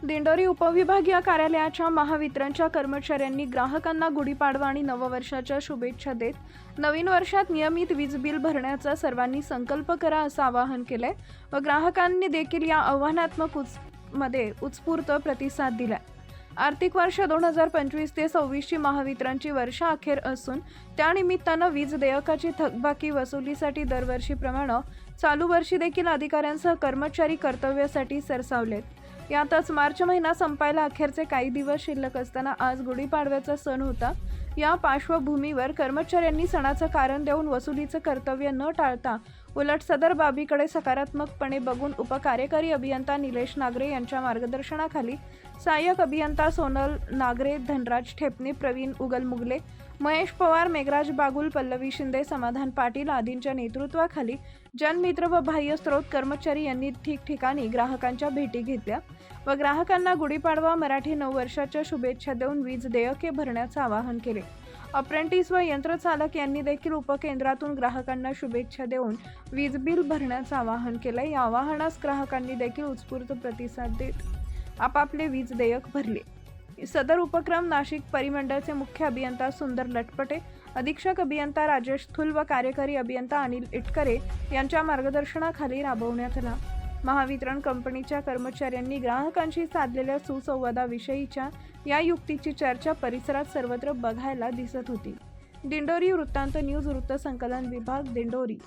दिंडोरी उपविभागीय कार्यालयाच्या महावितरणच्या कर्मचाऱ्यांनी ग्राहकांना गुढीपाडवा आणि नववर्षाच्या शुभेच्छा देत नवीन वर्षात नियमित वीज बिल भरण्याचा सर्वांनी संकल्प करा असं आवाहन केलंय व ग्राहकांनी देखील या आव्हानात्मक मध्ये उत्स्फूर्त प्रतिसाद दिलाय। आर्थिक वर्ष 2025 ते 26 ची महावितरणची वर्षाअखेर असून त्यानिमित्तानं वीज देयकाची थकबाकी वसुलीसाठी दरवर्षीप्रमाणे चालू वर्षी देखील अधिकाऱ्यांसह कर्मचारी कर्तव्यासाठी सरसावलेत। यातच मार्च महिना संपायला अखेरचे काही दिवस शिल्लक असताना आज गुढीपाडव्याचा सण होता। या पार्श्वभूमीवर कर्मचाऱ्यांनी सणाचं कारण देऊन वसुलीचं कर्तव्य न टाळता उलट सदर बाबीकडे सकारात्मकपणे बघून उपकार्यकारी अभियंता निलेश नागरे यांच्या मार्गदर्शनाखाली सहाय्यक अभियंता सोनल नागरे, धनराज ठेपणे, प्रवीण उगलमुगले, महेश पवार, मेघराज बागुल, पल्लवी शिंदे, समाधान पाटील आदींच्या नेतृत्वाखाली जनमित्र व बाह्य स्रोत कर्मचारी यांनी ठिकठिकाणी ग्राहकांच्या भेटी घेतल्या व ग्राहकांना गुढीपाडवा मराठी नववर्षाच्या शुभेच्छा देऊन वीज देयके भरण्याचं आवाहन केले। अप्रेंटिस व यंत्रचालक यांनी देखील उपकेंद्रातून ग्राहकांना शुभेच्छा देऊन वीज बिल भरण्याचं आवाहन केले। या आवाहनास ग्राहकांनी देखील उत्स्फूर्त प्रतिसाद देत आपापले वीज देयक भरले। सदर उपक्रम नाशिक परिमंडळचे मुख्य अभियंता सुंदर लटपटे, अधीक्षक अभियंता राजेश थुल व कार्यकारी अभियंता अनिल इटकरे यांच्या मार्गदर्शनाखाली राबवण्यात आला। महावितरण कंपनीच्या कर्मचाऱ्यांनी ग्राहकांशी साधलेल्या सुसंवादाविषयीच्या या युक्तीची चर्चा परिसरात सर्वत्र बघायला दिसत होती। दिंडोरी वृत्तांत न्यूज वृत्तसंकलन विभाग, दिंडोरी।